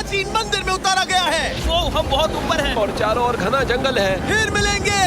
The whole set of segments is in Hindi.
प्राचीन मंदिर में उतारा गया है। वो हम बहुत ऊपर हैं और चारों ओर घना जंगल है। फिर मिलेंगे,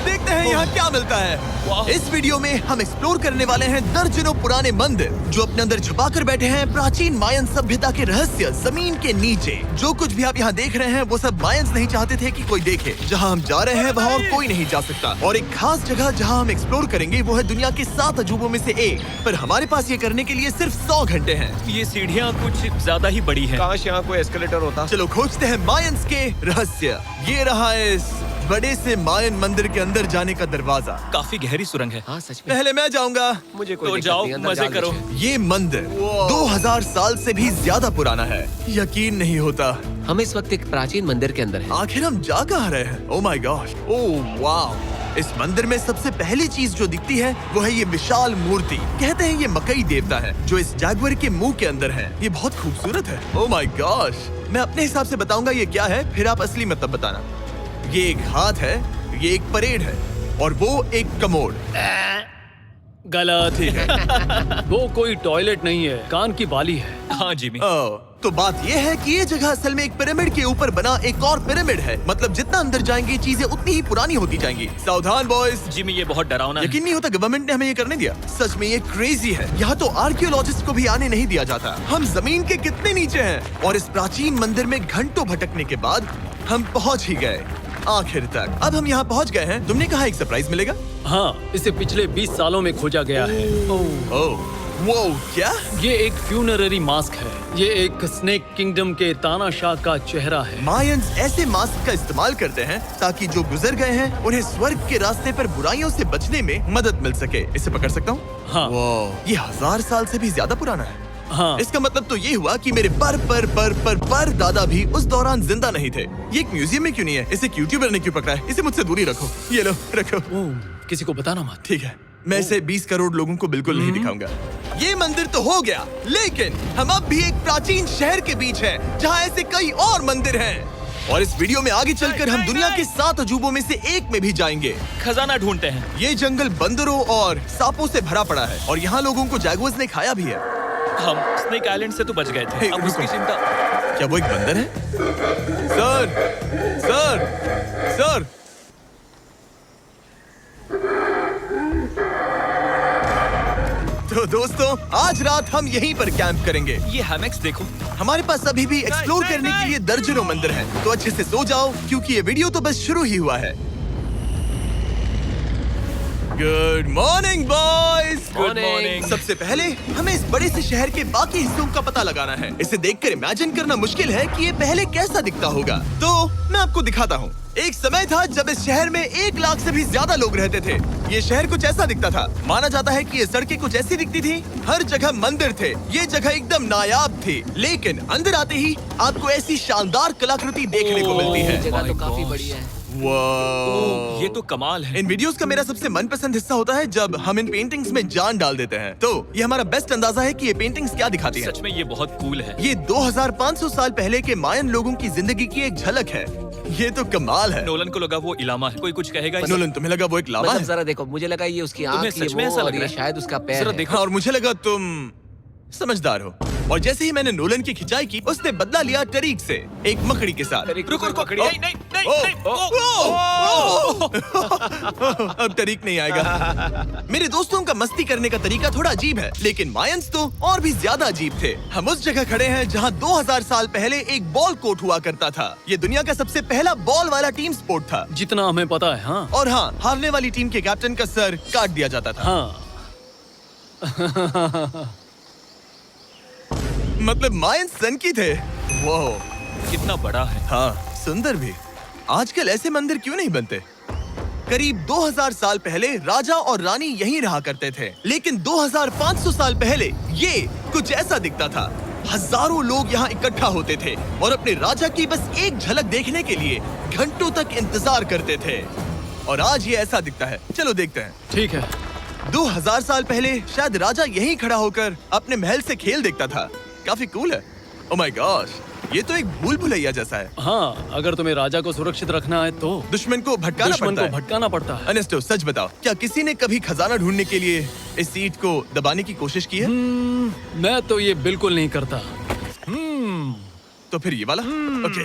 देखते हैं यहाँ क्या मिलता है। इस वीडियो में हम एक्सप्लोर करने वाले हैं दर्जनों पुराने मंदिर जो अपने अंदर छुपा कर बैठे हैं प्राचीन मायन सभ्यता के रहस्य जमीन के नीचे। जो कुछ भी आप यहाँ देख रहे हैं वो सब मायंस नहीं चाहते थे कि कोई देखे। जहाँ हम जा रहे हैं वहाँ और कोई नहीं जा सकता। और एक खास जगह जहाँ हम एक्सप्लोर करेंगे वो है दुनिया के 7 अजूबों में से एक। पर हमारे पास ये करने के लिए सिर्फ 100 घंटे हैं। ये सीढ़ियाँ कुछ ज्यादा ही बड़ी हैं। काश यहाँ कोई एस्केलेटर होता। चलो खोजते हैं मायंस के रहस्य। ये रहा इस बड़े से मायन मंदिर के अंदर जाने का दरवाजा। काफी गहरी सुरंग है। हाँ सच में। पहले मैं जाऊंगा। मुझे कोई तो दिक्कत जाओ, नहीं, अंदर मजे जा करो। लीजिए। ये मंदिर 2000 साल से भी ज्यादा पुराना है। यकीन नहीं होता। हम इस वक्त एक प्राचीन मंदिर के अंदर हैं। आखिर हम जा कहाँ रहे हैं? ओह माय गॉड, ओह वाव। इस मंदिर में सबसे पहली चीज जो दिखती है वो है ये विशाल मूर्ति। कहते हैं ये मकई देवता है जो इस जैगुआर के मुंह के अंदर है। ये बहुत खूबसूरत है। ओह माय गॉड, मैं अपने हिसाब से बताऊंगा ये क्या है, फिर आप असली मतलब बताना। ये एक हाथ है, ये एक परेड है और वो एक कमोड। गलत। ठीक है। वो कोई टॉयलेट नहीं है, कान की बाली है। हाँ जिमी। तो बात ये है कि ये जगह असल में एक पिरामिड के ऊपर बना एक और पिरामिड है। मतलब जितना अंदर जाएंगे चीजें उतनी ही पुरानी होती जाएंगी। सावधान बॉयज। जिमी ये बहुत डरावना है। यकीन नहीं होता गवर्नमेंट ने हमें ये करने दिया। सच में ये क्रेजी है। यहाँ तो आर्कियोलॉजिस्ट को भी आने नहीं दिया जाता। हम जमीन के कितने नीचे हैं और इस प्राचीन मंदिर में घंटों भटकने के बाद हम पहुँच ही गए आखिर तक। अब हम यहाँ पहुँच गए हैं। तुमने कहा एक सरप्राइज मिलेगा। हाँ, इसे पिछले 20 सालों में खोजा गया है। ओह वो क्या? ये एक फ्यूनररी मास्क है। ये एक स्नेक किंगडम के तानाशाह का चेहरा है। मायंस ऐसे मास्क का इस्तेमाल करते हैं ताकि जो गुजर गए हैं उन्हें स्वर्ग के रास्ते पर बुराइयों से बचने में मदद मिल सके। इसे पकड़ सकता हूँ? हाँ। ये 1000 साल से भी ज्यादा पुराना है। हाँ। इसका मतलब तो ये हुआ कि मेरे पर दादा भी उस दौरान जिंदा नहीं थे। ये एक म्यूजियम में क्यों नहीं है? इसे यूट्यूबर ने क्यों पकड़ा है? इसे मुझसे दूरी रखो। ये लो रखो। ओह, किसी को बताना मत। ठीक है, मैं इसे 20 करोड़ लोगों को बिल्कुल नहीं दिखाऊंगा। ये मंदिर तो हो गया, लेकिन हम अब भी एक प्राचीन शहर के बीच हैं, जहाँ ऐसे कई और मंदिर हैं। और इस वीडियो में आगे चलकर हम दुनिया के 7 अजूबों में से एक में भी जाएंगे। खजाना ढूंढते हैं। ये जंगल बंदरों और सांपों से भरा पड़ा है और यहाँ लोगों को जैगुआर्स ने खाया भी है। हम स्नेक आइलैंड से तो बच गए थे। हे, अब रुको। उसकी चिंता। क्या वो एक बंदर है? Sir, sir, sir. तो दोस्तों आज रात हम यहीं पर कैंप करेंगे। ये हैमेक्स देखो। हमारे पास अभी भी एक्सप्लोर करने के लिए दर्जनों मंदिर हैं। तो अच्छे से सो जाओ क्योंकि ये वीडियो तो बस शुरू ही हुआ है। Good morning boys. Good morning. सबसे पहले हमें इस बड़े से शहर के बाकी हिस्सों का पता लगाना है। इसे देखकर इमेजिन करना मुश्किल है कि ये पहले कैसा दिखता होगा। तो मैं आपको दिखाता हूँ। एक समय था जब इस शहर में 1 लाख से भी ज्यादा लोग रहते थे। ये शहर कुछ ऐसा दिखता था। माना जाता है कि ये सड़कें कुछ ऐसी दिखती थी। हर जगह मंदिर थे। ये जगह एकदम नायाब थी। लेकिन अंदर आते ही आपको ऐसी शानदार कलाकृति देखने को मिलती है। जगह तो काफी बड़ी है। वाह, ये तो कमाल है। इन वीडियोस का मेरा सबसे मनपसंद हिस्सा होता है जब हम इन पेंटिंग्स में जान डाल देते हैं। तो ये हमारा बेस्ट अंदाजा है कि ये पेंटिंग्स क्या दिखाती हैं। सच में ये बहुत कूल है। ये 2500 साल पहले के मायन लोगों की जिंदगी की एक झलक है। ये तो कमाल है। नोलन को लगा वो इलामा है। कोई कुछ कहेगा? नोलन, तुम्हें लगा वो एक लावा मतलब है? जरा देखो, मुझे लगा ये उसकी तुम्हें आँख, ये सच में वो, ऐसा और लग रहा ये है? शायद उसका पैर जरा है। देखो। और मुझे लगा तुम समझदार हो। और जैसे ही मैंने नोलन की खिंचाई की, उसने बदला लिया टरीक से, एक मकड़ी के साथ। रुको रुको। ओ, नहीं नहीं नहीं ओ, नहीं। ओ, ओ, अब टरीक नहीं आएगा। मेरे दोस्तों का मस्ती करने का तरीका थोड़ा अजीब है, लेकिन मायंस तो और भी ज्यादा अजीब थे। हम उस जगह खड़े हैं जहां 2000 साल पहले एक बॉल कोर्ट हुआ करता था। ये दुनिया का सबसे पहला बॉल वाला टीम स्पोर्ट था। जितना हमें पता है। हाँ। और हाँ, हारने वाली टीम के कैप्टन का सर काट दिया जाता था। हाँ। मतलब मायंस सन की थे। वो कितना बड़ा है। हाँ, सुंदर भी। आजकल ऐसे मंदिर क्यों नहीं बनते? करीब 2000 साल पहले राजा और रानी यहीं रहा करते थे, लेकिन 2500 साल पहले ये कुछ ऐसा दिखता था। हजारों लोग यहाँ इकट्ठा होते थे और अपने राजा की बस एक झलक देखने के लिए घंटों तक इंतजार करते थे। और आज ये ऐसा दिखता है। चलो देखते हैं। ठीक है। 2000 साल पहले शायद राजा यहीं खड़ा होकर अपने महल से खेल देखता था। काफी कूल है। ओह माय गॉश, ये तो एक भूल भुलैया जैसा है। हाँ, अगर तुम्हें राजा को सुरक्षित रखना है तो दुश्मन को भटकाना दुश्मन पड़ता को है। भटकाना पड़ता है। अनेस्टो, सच बताओ, क्या किसी ने कभी खजाना ढूंढने के लिए इस सीट को दबाने की कोशिश की है? मैं तो ये बिल्कुल नहीं करता। तो फिर ये वाला। ओके,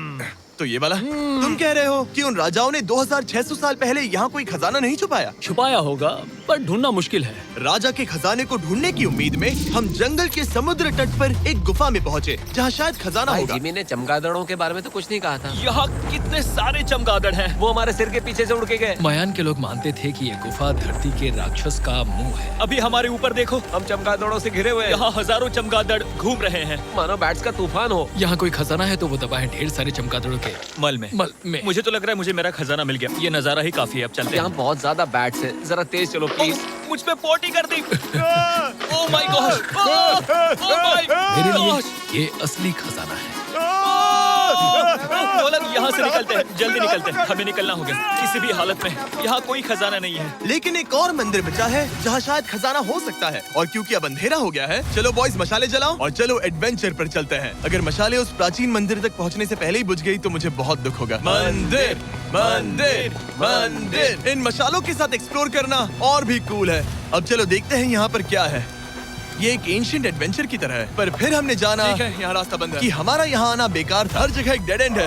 तो ये वाला। तुम कह रहे हो कि उन राजाओं ने 2600 साल पहले यहाँ कोई खजाना नहीं छुपाया? छुपाया होगा पर ढूंढना मुश्किल है। राजा के खजाने को ढूंढने की उम्मीद में हम जंगल के समुद्र तट पर एक गुफा में पहुँचे जहाँ शायद खजाना भाई होगा। जिमी ने चमगादड़ों के बारे में तो कुछ नहीं कहा था। यहाँ कितने सारे चमगादड़ हैं। वो हमारे सिर के पीछे से उड़ के गए। मायान के लोग मानते थे कि ये गुफा धरती के राक्षस का मुंह है। अभी हमारे ऊपर देखो, हम चमगादड़ों से घिरे हुए हैं। यहाँ हजारों चमगादड़ घूम रहे हैं। मानो बैट्स का तूफान हो। यहाँ कोई खजाना है तो वो दबा है ढेर सारे चमगादड़ों के मल में। में। मुझे तो लग रहा है मुझे मेरा खजाना मिल गया। ये नजारा ही काफी है, अब चलते यहाँ हैं। बहुत ज्यादा बैट्स है, जरा तेज चलो प्लीज। मुझ पे पोटी कर दी। Oh my god, oh my मेरे लिए गॉड। ये असली खजाना है। नोलन, यहाँ से निकलते हैं, जल्दी निकलते हैं, हमें निकलना होगा किसी भी हालत में। यहाँ कोई खजाना नहीं है। लेकिन एक और मंदिर बचा है जहाँ शायद खजाना हो सकता है, और क्योंकि अब अंधेरा हो गया है, चलो बॉयज मशाले जलाओ और चलो एडवेंचर पर चलते हैं। अगर मशाले उस प्राचीन मंदिर तक पहुँचने से पहले ही बुझ गई तो मुझे बहुत दुख होगा। मंदिर, मंदिर, मंदिर। इन मशालों के साथ एक्सप्लोर करना और भी कूल है। अब चलो देखते हैं यहाँ पर क्या है। ये एक एंशिएंट एडवेंचर की तरह है, पर फिर हमने जाना ठीक है, यहाँ रास्ता बंद है। कि हमारा यहाँ आना बेकार था। हर जगह एक डेड एंड है।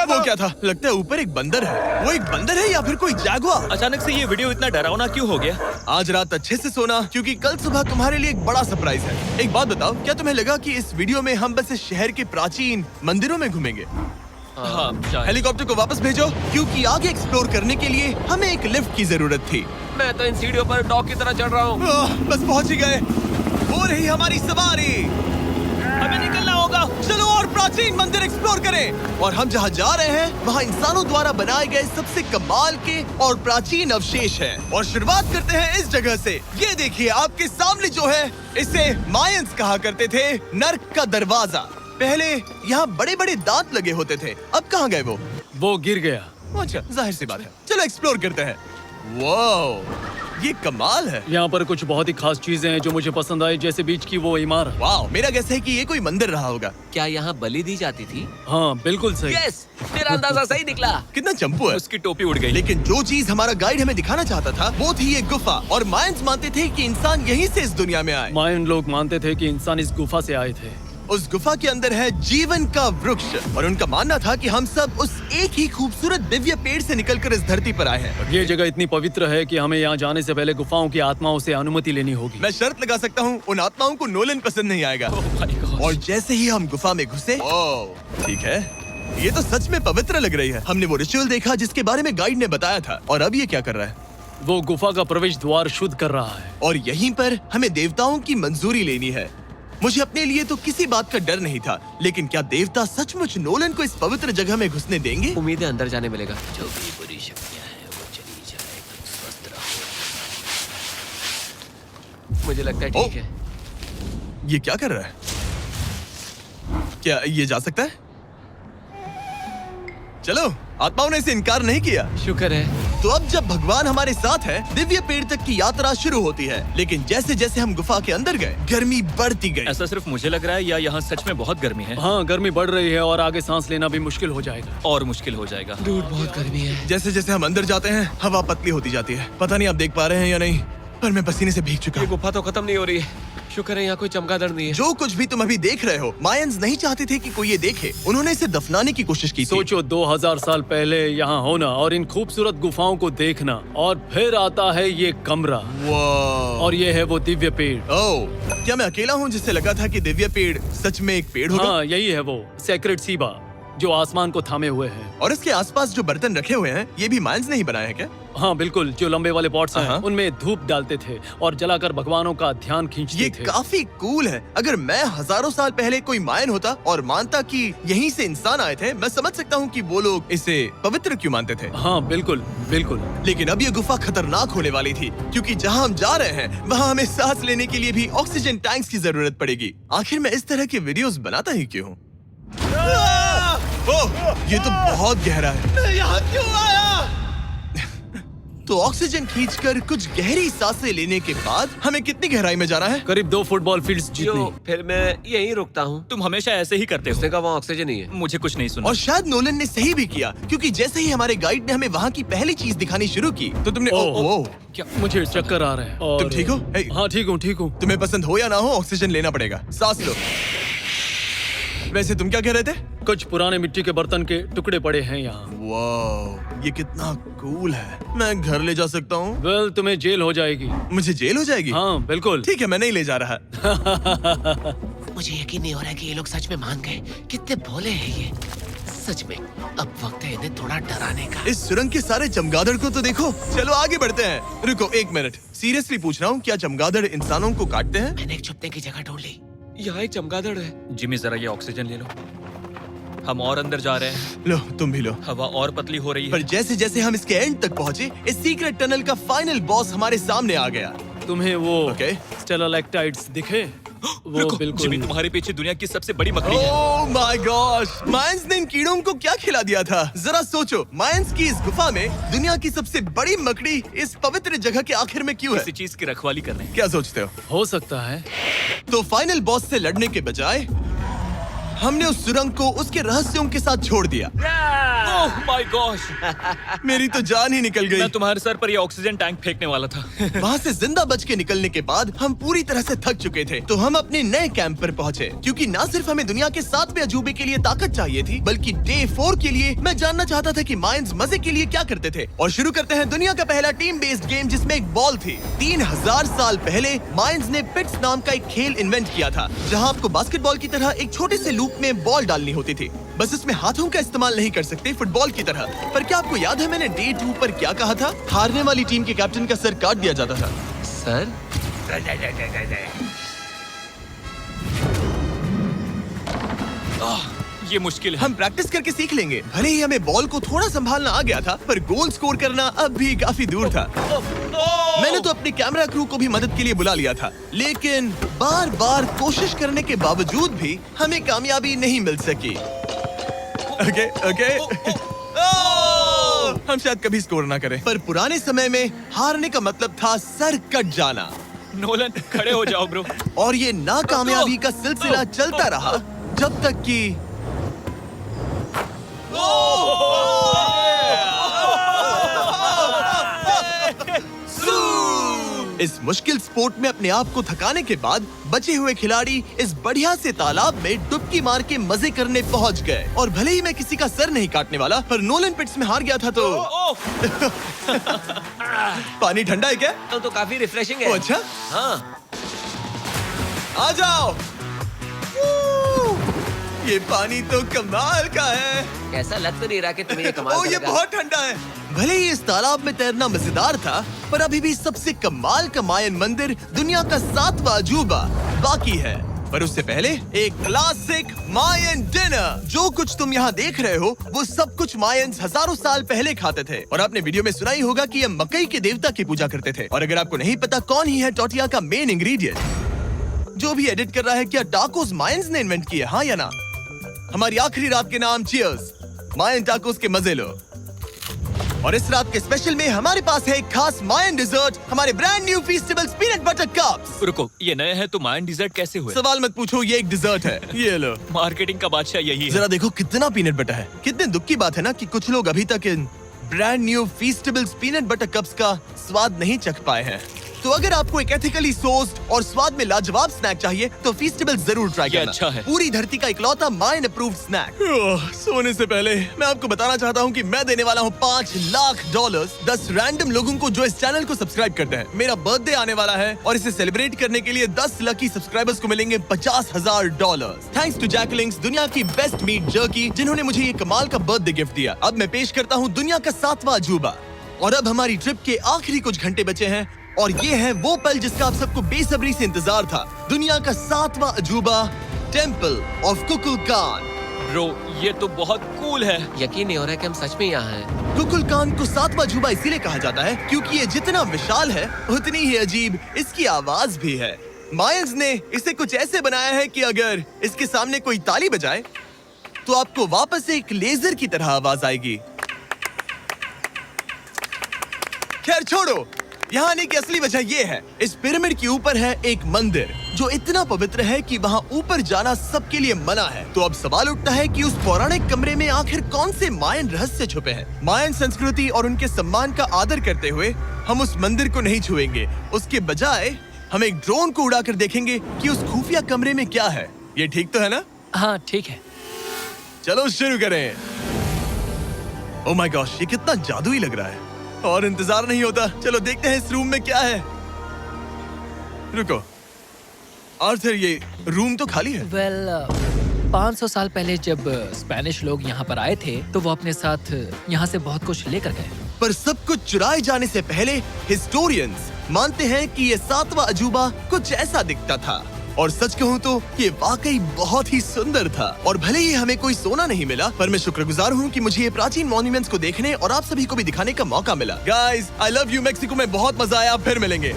वो क्या था? लगता है ऊपर एक बंदर है। वो एक बंदर है या फिर कोई जैगुआर? अचानक से ये वीडियो इतना डरावना क्यों हो गया? आज रात अच्छे से सोना, क्योंकि कल सुबह तुम्हारे लिए एक बड़ा सरप्राइज है। एक बात बताओ, क्या तुम्हें लगा कि इस वीडियो में हम बस इस शहर के प्राचीन मंदिरों में घूमेंगे? हाँ, शायद। हेलीकॉप्टर को वापस भेजो, क्योंकि आगे एक्सप्लोर करने के लिए हमें एक लिफ्ट की जरूरत थी। मैं तो इन सीढ़ियों पर डॉग की तरह चढ़ रहा हूँ। बस पहुंच ही गए। हो रही हमारी सवारी। हमें निकलना होगा। चलो और प्राचीन मंदिर एक्सप्लोर करें। और हम जहाँ जा रहे हैं वहाँ इंसानों द्वारा बनाए गए सबसे कमाल के और प्राचीन अवशेष हैं। और शुरुआत करते हैं इस जगह से। ये देखिए आपके सामने जो है, इसे मायंस कहा करते थे नर्क का दरवाजा। पहले यहाँ बड़े बड़े दांत लगे होते थे, अब कहाँ गए वो? वो गिर गया। अच्छा, जाहिर सी बात है। चलो एक्सप्लोर करते हैं। वाओ, ये कमाल है। यहाँ पर कुछ बहुत ही खास चीजें हैं जो मुझे पसंद आई, जैसे बीच की वो इमारत। वाओ, मेरा गैस है कि ये कोई मंदिर रहा होगा। क्या यहाँ बलि दी जाती थी? हाँ बिल्कुल सही। यस, मेरा अंदाजा सही निकला। कितना चंपू है। उसकी टोपी उड़ गई। लेकिन जो चीज हमारा गाइड हमें दिखाना चाहता था वो थी ये गुफा। और मायंस मानते थे कि इंसान यहीं से इस दुनिया में आए। मायन लोग मानते थे कि इंसान इस गुफा से आए थे। उस गुफा के अंदर है जीवन का वृक्ष, और उनका मानना था कि हम सब उस एक ही खूबसूरत दिव्य पेड़ से निकलकर इस धरती पर आए हैं। ये जगह इतनी पवित्र है कि हमें यहाँ जाने से पहले गुफाओं की आत्माओं से अनुमति लेनी होगी। मैं शर्त लगा सकता हूँ उन आत्माओं को नोलन पसंद नहीं आएगा। Oh my God। और जैसे ही हम गुफा में घुसे, ठीक है, ये तो सच में पवित्र लग रही है। हमने वो रिचुअल देखा जिसके बारे में गाइड ने बताया था। और अब ये क्या कर रहा है? वो गुफा का प्रवेश द्वार शुद्ध कर रहा है। और यहीं पर हमें देवताओं की मंजूरी लेनी है। मुझे अपने लिए तो किसी बात का डर नहीं था, लेकिन क्या देवता सचमुच नोलन को इस पवित्र जगह में घुसने देंगे? उम्मीद है अंदर जाने मिलेगा। जो भी बुरी शक्तियाँ हैं वो चली जाए, स्वस्थ रहो। मुझे लगता है ठीक है। ये क्या कर रहा है? क्या ये जा सकता है? चलो, आत्माओं ने इसे इनकार नहीं किया। शुक्र है। तो अब जब भगवान हमारे साथ है, दिव्य पेड़ तक की यात्रा शुरू होती है। लेकिन जैसे जैसे हम गुफा के अंदर गए, गर्मी बढ़ती गई। ऐसा सिर्फ मुझे लग रहा है या यहाँ सच में बहुत गर्मी है? हाँ, गर्मी बढ़ रही है और आगे सांस लेना भी मुश्किल हो जाएगा। और मुश्किल हो जाएगा। दूर बहुत गर्मी है। जैसे जैसे हम अंदर जाते हैं, हवा पतली होती जाती है। पता नहीं आप देख पा रहे हैं या नहीं, पर मैं पसीने से भीग चुका ये हूँ। गुफा तो खत्म नहीं हो रही है। शुक्र है यहाँ कोई चमगादड़ नहीं है। जो कुछ भी तुम अभी देख रहे हो, मायंस नहीं चाहते थे कि कोई ये देखे। उन्होंने इसे दफनाने की कोशिश की थी। सोचो 2000 साल पहले यहाँ होना और इन खूबसूरत गुफाओं को देखना, और फिर आता है ये कमरा, वाह। और ये है वो दिव्य पेड़। ओह, क्या मैं अकेला हूँ जिससे लगा था कि दिव्य पेड़ सच में एक पेड़ होगा? हाँ, यही है वो सेक्रेट सीबा जो आसमान को थामे हुए है। और इसके आसपास जो बर्तन रखे हुए हैं, ये भी मायंस ने ही बनाए हैं क्या? हाँ बिल्कुल, जो लंबे वाले पॉट्स हैं, हाँ। उनमें धूप डालते थे और जलाकर भगवानों का ध्यान खींचते ये थे। काफी कूल है। अगर मैं हजारों साल पहले कोई मायन होता और मानता कि यहीं से इंसान आए थे, मैं समझ सकता हूँ कि वो लोग इसे पवित्र क्यों मानते थे। हाँ बिल्कुल बिल्कुल। लेकिन अब ये गुफा खतरनाक होने वाली थी, क्योंकि जहाँ हम जा रहे हैं वहाँ हमें सांस लेने के लिए भी ऑक्सीजन टैंक्स की जरूरत पड़ेगी। आखिर मैं इस तरह के वीडियोस बनाता ही क्यों हूँ? ओह, ये तो बहुत गहरा है। मैं यहाँ क्यों आया? तो ऑक्सीजन खींचकर कुछ गहरी सांसें लेने के बाद हमें कितनी गहराई में जाना है? करीब 2 फुटबॉल फील्ड्स जो जितनी। फिर मैं यहीं रुकता हूँ। तुम हमेशा ऐसे ही करते उसने हो। कहा वहाँ ऑक्सीजन ही है। मुझे कुछ नहीं सुना। और शायद नोलन ने सही भी किया, क्योंकि जैसे ही हमारे गाइड ने हमें वहाँ की पहली चीज दिखानी शुरू की तो तुमने ओह, क्या मुझे चक्कर आ रहे हैं। और तुम ठीक हो? हे। हाँ ठीक हूँ ठीक हूँ। तुम्हें पसंद हो या ना हो, ऑक्सीजन लेना पड़ेगा। सांस लो। वैसे तुम क्या कह रहे थे? कुछ पुराने मिट्टी के बर्तन के टुकड़े पड़े हैं यहाँ। वाह, ये कितना कूल है। मैं घर ले जा सकता हूँ? वेल, तुम्हें जेल हो जाएगी। मुझे जेल हो जाएगी? हाँ बिल्कुल। ठीक है, मैं नहीं ले जा रहा। मुझे यकीन नहीं हो रहा है कि ये लोग सच में मान गए। कितने भोले हैं ये। सच में अब वक्त है इन्हें थोड़ा डराने का। इस सुरंग के सारे चमगादड़ को तो देखो। चलो आगे बढ़ते हैं। रुको एक मिनट, सीरियसली पूछ रहा हूँ, क्या चमगादड़ इंसानों को काटते हैं? मैंने एक छुपने की जगह ढूंढ ली। यहाँ एक चमगादड़ है। जिमी जरा ये ऑक्सीजन ले लो। हम और अंदर जा रहे हैं। लो तुम भी लो। हवा और पतली हो रही पर है। जैसे जैसे हम इसके एंड तक पहुँचे, इस सीक्रेट टनल का फाइनल बॉस हमारे सामने आ गया। तुम्हें वो ओके। स्टेलाक्टाइट्स दिखे? वो रुको, बिल्कुल। जिमी तुम्हारे पीछे दुनिया की सबसे बड़ी मकड़ी है। ओह माय गॉश, मायंस ने इन कीड़ों को क्या खिला दिया था? जरा सोचो, मायंस की इस गुफा में दुनिया की सबसे बड़ी मकड़ी इस पवित्र जगह के आखिर में क्यों है? किसी चीज की रखवाली कर रहे हैं। क्या सोचते हो सकता है। तो फाइनल बॉस से लड़ने के बजाय हमने उस सुरंग को उसके रहस्यों के साथ छोड़ दिया। ओह माय गॉश, मेरी तो जान ही निकल गई। मैं तुम्हारे सर पर ये ऑक्सीजन टैंक फेंकने वाला था। वहाँ से जिंदा बच के निकलने के बाद हम पूरी तरह से थक चुके थे, तो हम अपने नए कैंप पर पहुँचे। क्योंकि न सिर्फ हमें दुनिया के 7वें अजूबे के लिए ताकत चाहिए थी, बल्कि डे 4 के लिए मैं जानना चाहता था कि मायंस मजे के लिए क्या करते थे। और शुरू करते हैं दुनिया का पहला टीम बेस्ड गेम, जिसमें एक बॉल थी। 3000 साल पहले मायंस ने पिट्स नाम का एक खेल इन्वेंट किया था, जहाँ आपको बास्केटबॉल की तरह एक छोटे से लूप में बॉल डालनी होती थी। बस इसमें हाथों का इस्तेमाल नहीं कर सकते फुटबॉल की तरह। पर क्या आपको याद है मैंने डे 2 पर क्या कहा था? हारने वाली टीम के कैप्टन का सर काट दिया जाता था। सर? ये मुश्किल है। हम प्रैक्टिस करके सीख लेंगे। भले ही हमें बॉल को थोड़ा संभालना आ गया था, पर गोल स्कोर करना अब भी काफी दूर था। मैंने तो अपने कैमरा क्रू को भी मदद के लिए बुला लिया था, लेकिन बार बार कोशिश करने के बावजूद भी हमें कामयाबी नहीं मिल सकी। Okay okay. हम शायद कभी स्कोर ना करें, पर पुराने समय में हारने का मतलब था सर कट जाना। नोलन खड़े हो जाओ ब्रो। और ये नाकामयाबी का सिलसिला चलता रहा जब तक कि इस मुश्किल स्पोर्ट में अपने आप को थकाने के बाद बचे हुए खिलाड़ी इस बढ़िया से तालाब में डुबकी मार के मजे करने पहुंच गए। और भले ही मैं किसी का सर नहीं काटने वाला, पर नोलन पिट्स में हार गया था तो पानी ठंडा है क्या? तो काफी रिफ्रेशिंग ओ, है। अच्छा हाँ। आ जाओ। ये पानी तो कमाल का है। ऐसा लग तो नहीं रहा कि तुम्हें ये कमाल ओ, ये करेगा। बहुत ठंडा है। भले ही इस तालाब में तैरना मजेदार था, पर अभी भी सबसे कमाल का मायन मंदिर दुनिया का 7वां अजूबा बाकी है। पर उससे पहले एक क्लासिक मायन डिनर। जो कुछ तुम यहाँ देख रहे हो, वो सब कुछ मायंस हजारों साल पहले खाते थे। और आपने वीडियो में सुना ही होगा कि ये मकई के देवता की पूजा करते थे। और अगर आपको नहीं पता कौन ही है टोटिया का मेन इंग्रेडिएंट, जो भी एडिट कर रहा है, क्या टाकोस मायंस ने इन्वेंट किए, हाँ या ना? हमारी आखिरी रात के नाम चीयर्स, मायन टाकोस के मजे लो। और इस रात के स्पेशल में हमारे पास है एक खास मायन डिजर्ट, हमारे brand new Feastables peanut butter cups. रुको, ये नए हैं तो मायन डिजर्ट कैसे हुए? सवाल मत पूछो, ये एक डिजर्ट है। ये लो। मार्केटिंग का बादशाह यही है। जरा देखो कितना पीनट बटर है। कितने दुख की बात है ना कि कुछ लोग अभी तक इन brand new Feastables peanut butter cups का स्वाद नहीं चख पाए हैं। तो अगर आपको एक एथिकली सोर्स्ड और स्वाद में लाजवाब स्नैक चाहिए, तो फीस्टेबल जरूर ट्राई ये करना। अच्छा है। पूरी धरती का इकलौता मायन अप्रूव्ड स्नैक। सोने से पहले मैं आपको बताना चाहता हूँ कि मैं देने वाला हूँ $5 लाख 10 रैंडम लोगों को जो इस चैनल को सब्सक्राइब करते हैं। मेरा बर्थडे आने वाला है और इसे सेलिब्रेट करने के लिए 10 लकी सब्सक्राइबर्स को मिलेंगे $50,000। थैंक्स टू जैकलिंग्स, दुनिया की बेस्ट मीट जर्की, जिन्होंने मुझे ये कमाल का बर्थडे गिफ्ट दिया। अब मैं पेश करता हूँ दुनिया का 7वां अजूबा। और अब हमारी ट्रिप के आखिरी कुछ घंटे बचे हैं, और ये है वो पल जिसका आप सबको बेसब्री से इंतजार था। दुनिया का 7वां अजूबा, टेम्पल ऑफ कुकुलकान। ब्रो, ये तो बहुत कूल है। यकीन नहीं हो रहा है कि हम सच में यहाँ हैं। कुकुलकान को 7वां अजूबा इसीलिए कहा जाता है क्योंकि ये जितना विशाल है, उतनी ही अजीब इसकी आवाज भी है। मायंस ने इसे कुछ ऐसे बनाया है कि अगर इसके सामने कोई ताली बजाए, तो आपको वापस एक लेजर की तरह आवाज आएगी। खैर छोड़ो, यहाँ आने की असली वजह ये है, इस पिरामिड के ऊपर है एक मंदिर जो इतना पवित्र है कि वहाँ ऊपर जाना सबके लिए मना है। तो अब सवाल उठता है कि उस पौराणिक कमरे में आखिर कौन से मायन रहस्य छुपे हैं। मायन संस्कृति और उनके सम्मान का आदर करते हुए हम उस मंदिर को नहीं छुएंगे। उसके बजाय हम एक ड्रोन को उड़ाकर देखेंगे कि उस खुफिया कमरे में क्या है। ये ठीक तो है ना? हाँ ठीक है। चलो शुरू करें। ओह माय गॉश, ये कितना जादुई लग रहा है और इंतजार नहीं होता। चलो देखते हैं इस रूम में क्या है। रुको आर्थर, ये रूम तो खाली है। वेल 500 साल पहले जब स्पेनिश लोग यहाँ पर आए थे तो वो अपने साथ यहाँ से बहुत कुछ लेकर गए। पर सब कुछ चुराए जाने से पहले हिस्टोरियंस मानते हैं कि ये 7वां अजूबा कुछ ऐसा दिखता था। और सच कहूँ तो ये वाकई बहुत ही सुंदर था। और भले ही हमें कोई सोना नहीं मिला, पर मैं शुक्रगुजार हूँ कि मुझे ये प्राचीन मॉन्यूमेंट्स को देखने और आप सभी को भी दिखाने का मौका मिला। Guys, I love you. Mexico में बहुत मजा आया। फिर मिलेंगे।